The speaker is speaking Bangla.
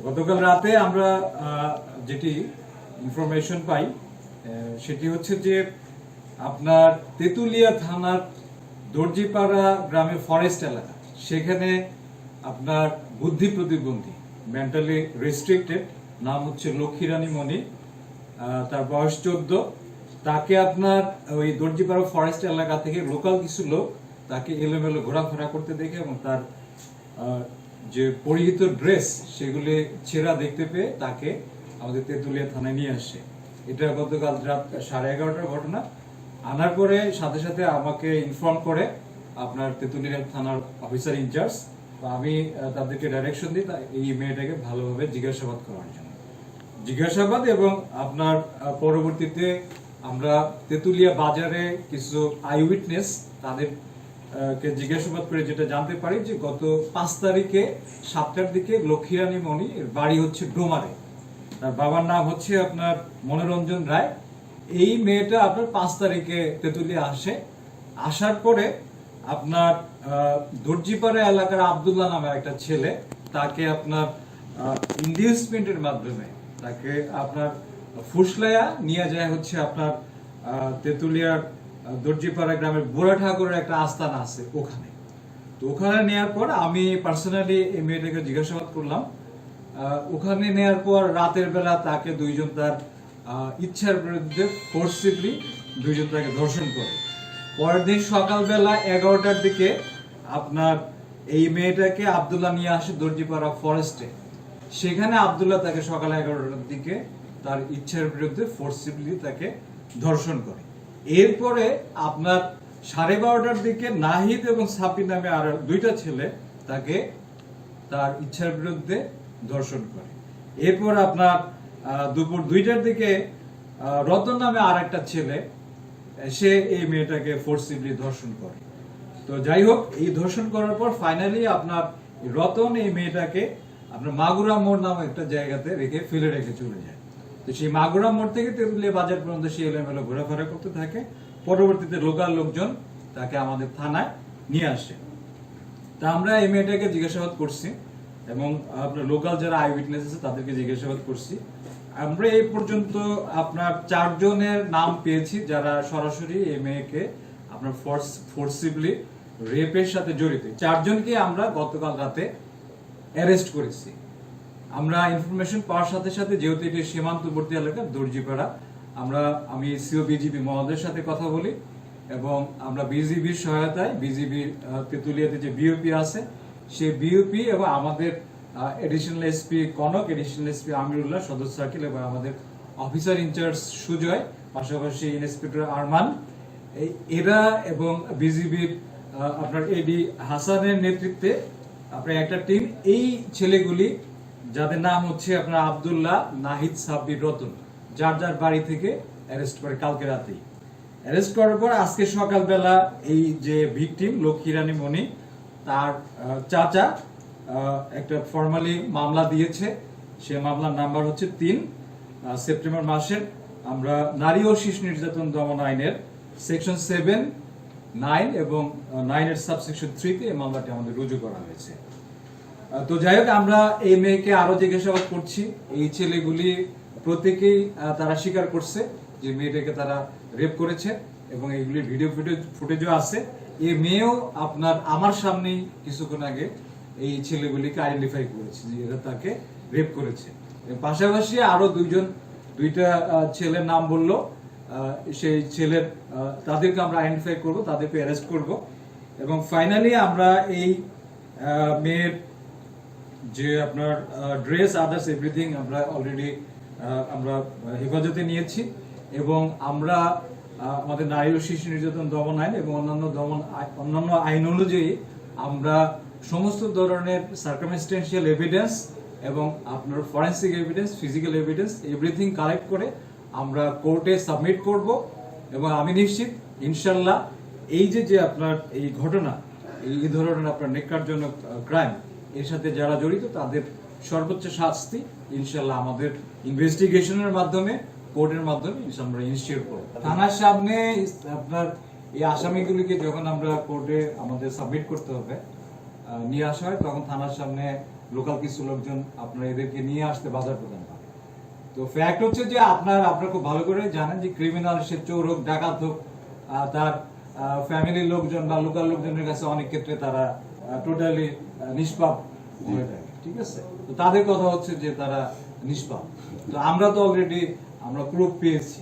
গতকাল রাতে আমরা যেটি ইনফরমেশন পাই সেটি হচ্ছে যে আপনার তেতুলিয়া থানার দর্জিপাড়া গ্রামে ফরেস্ট এলাকা, সেখানে আপনার বুদ্ধি প্রতিবন্ধী মেন্টালি রেস্ট্রিক্টেড, নাম হচ্ছে লক্ষ্মীরানী মণি, তার বয়স 14। তাকে আপনার ওই দর্জিপাড়া ফরেস্ট এলাকা থেকে লোকাল কিছু লোক তাকে এলোমেলো ঘোরাফেরা করতে দেখে এবং তার যে পরিহিত ড্রেস সেগুলি ছেঁড়া দেখতে পেয়ে তাকে আমাদের তেতুলিয়া থানায় নিয়ে আসে। এটা গতকাল রাত 11:30টার ঘটনা। আনার পরে সাথে সাথে আমাকে ইনফর্ম করে আপনার তেতুলিয়া থানার অফিসার ইনচার্জ, আমি তাদেরকে ডাইরেকশন দিই এই মেয়েটাকে ভালোভাবে জিজ্ঞাসাবাদ করার জন্য। জিজ্ঞাসাবাদ এবং আপনার পরবর্তীতে আমরা তেতুলিয়া বাজারে কিছু আই উইটনেস তাদেরকে জিজ্ঞাসাবাদ করে যেটা জানতে পারি যে গত 5 তারিখে 7টার দিকে লক্ষ্মীরানী মণি এর বাড়ি হচ্ছে ডোমারে, তার বাবার নাম হচ্ছে আপনার মনোরঞ্জন রায়। এই মেয়েটা আপনার 5 তারিখে তেতুলিয়া আসে। আসার পরে আপনার দর্জিপাড়া এলাকার আব্দুল্লাহ নামে একটা ছেলে তাকে আপনার ইনডিউসমেন্টের মাধ্যমে তাকে আপনার ফুসলাইয়া নিয়ে যায় হচ্ছে আপনার তেতুলিয়ার দর্জিপাড়া গ্রামের বুড়া ঠাকুরের একটা আস্তানা আছে ওখানে। তো ওখানে নেওয়ার পর আমি পার্সোনালি এই মেয়েটাকে জিজ্ঞাসাবাদ করলাম। ওখানে নেওয়ার পর রাতের বেলা তাকে দুইজন তার ইচ্ছার বিরুদ্ধে ফোর্সিবলি দুইজন তাকে ধর্ষণ করে। পরের দিন সকালবেলা 11টার দিকে আপনার এই মেয়েটাকে আব্দুল্লাহ নিয়ে আসে দর্জিপাড়া ফরেস্টে। সেখানে আব্দুল্লাহ তাকে সকাল 11টার দিকে তার ইচ্ছার বিরুদ্ধে ফোর্সিবলি তাকে ধর্ষণ করে। এরপরে আপনার 12:30টার দিকে নাহিদ এবং সাপি নামে আর দুইটা ছেলে তাকে তার ইচ্ছার বিরুদ্ধে ধর্ষণ করে। এরপর আপনার দুপুর 2টার দিকে রতন নামে আর একটা ছেলে সে এই মেয়েটাকে ফোর্সিবলি ধর্ষণ করে। তো যাই হোক, এই ধর্ষণ করার পর ফাইনালি আপনার রতন এই মেয়েটাকে আপনার মাগুরা মোড় নামে একটা জায়গাতে ফেলে রেখে চলে যায়। তো সেই মাগুরা মোড় থেকে তেতুলিয়া বাজার পর্যন্ত সে এলোমেলো ঘোরাফেরা করতে থাকে। পরবর্তীতে লোকাল লোকজন তাকে আমাদের থানায় নিয়ে আসে। তা আমরা এই মেয়েটাকে জিজ্ঞাসাবাদ করছি এবং আপনার লোকাল যারা আই উইটনেস আছে তাদেরকে জিজ্ঞাসাবাদ করছি। আমরা এই পর্যন্ত আপনার 4 জনের নাম পেয়েছি যারা সরাসরি এই মেয়েকে আপনার ফোর্সিবলি রেপের সাথে জড়িত। 4 জনকে আমরা গতকাল রাতে অ্যারেস্ট করেছি। আমরা ইনফরমেশন পাওয়ার সাথে সাথে, যেহেতু এটি সীমান্তবর্তী এলাকা দর্জিপাড়া, আমি সিও বিজিবি মহোদয়ের সাথে কথা বলি এবং আমরা বিজিবির সহায়তায় বিজিবির তেতুলিয়াতে যে বিওপি আছে সেই বিওপি এবং আমাদের additional SP Kanak, additional SP Amirullah সদর সার্কেল এবং আমাদের অফিসার ইনচার্জ সুজয়, পাশাপাশি ইন্সপেক্টর আরমান, এরা এবং বিজিবির আপনার এডি হাসানের নেতৃত্বে আপনার একটা টিম এই ছেলেগুলি যাদের নাম হচ্ছে আপনার আব্দুল্লাহ, নাহিদ, সাব্বির, রতন, যার যার বাড়ি থেকে অ্যারেস্ট করে কালকে রাতেই। অ্যারেস্ট করার পর আজকে সকালবেলা এই যে ভিকটিম লক্ষ্মীরানী মণি তার চাচা একটা ফর্মালি মামলা দিয়েছে। সে মামলার নাম্বার হচ্ছে 3 সেপ্টেম্বর মাসের। আমরা নারী ও শিশু নির্যাতন দমন আইনের সেকশন 7, 9 এবং 9 এর সাবসেকশন 3-তে এই মামলাটি আমাদের রুজু করা হয়েছে। তো যাই হোক, আমরা এই মেয়েকে আরো জিজ্ঞাসাবাদ করছি। এই ছেলেগুলি প্রত্যেকেই তারা স্বীকার করছে যে মেয়েটাকে তারা রেপ করেছে এবং এইগুলির ভিডিও ফুটেজও আছে। এই মেয়েও আপনার আমার সামনেই কিছুক্ষণ আগে এই ছেলেগুলিকে আইডেন্টিফাই করেছে যে এরা তাকে রেপ করেছে। পাশাপাশি আরো দুইটা ছেলের নাম বললো, সেই ছেলের তাদেরকে আমরা আইডেন্টিফাই করব, তাদেরকে অ্যারেস্ট করব এবং ফাইনালি আমরা এই মেয়ের যে আপনার ড্রেস, আদার্স এভরিথিং আমরা অলরেডি আমরা হেফাজতে নিয়েছি এবং আমরা আমাদের নারী ও শিশু নির্যাতন দমন আইন এবং অন্যান্য আইন অনুযায়ী আমরা সমস্ত ধরনের সার্কামস্টেন্সিয়াল এভিডেন্স এবং আপনার forensic evidence, physical evidence everything collect করে আমরা কোর্টে সাবমিট করব এবং আমি নিশ্চিত ইনশাল্লাহ এই যে আপনার এই ঘটনা, এই ধরনের আপনার নেককারজনক ক্রাইম এর সাথে যারা জড়িত তাদের সর্বোচ্চ শাস্তি ইনশাল্লাহ আমাদের ইনভেস্টিগেশনের মাধ্যমে, কোর্টের মাধ্যমে আমরা ইনশিওর করব। থানার সামনে আপনার এই আসামিগুলিকে যখন আমরা কোর্টে আমাদের সাবমিট করতে হবে নিয়ে আসা হয়, তখন থানার সামনে লোকাল কিছু লোকজন আপনার এদেরকে নিয়ে আসতে বাধা প্রদান করে। তো ফ্যাক্ট হচ্ছে যে আপনারা খুব ভালো করে জানেন যে ক্রিমিনাল, সে চোর হোক, ডাকাত হোক, তার ফ্যামিলির লোকজন বা লোকাল লোকজনের কাছে অনেক ক্ষেত্রে তারা টোটালি নিষ্পাপ হয়ে থাকে, ঠিক আছে? তো তাদের কথা হচ্ছে যে তারা নিষ্পাপ। তো আমরা তো অলরেডি আমরা প্রুফ পেয়েছি।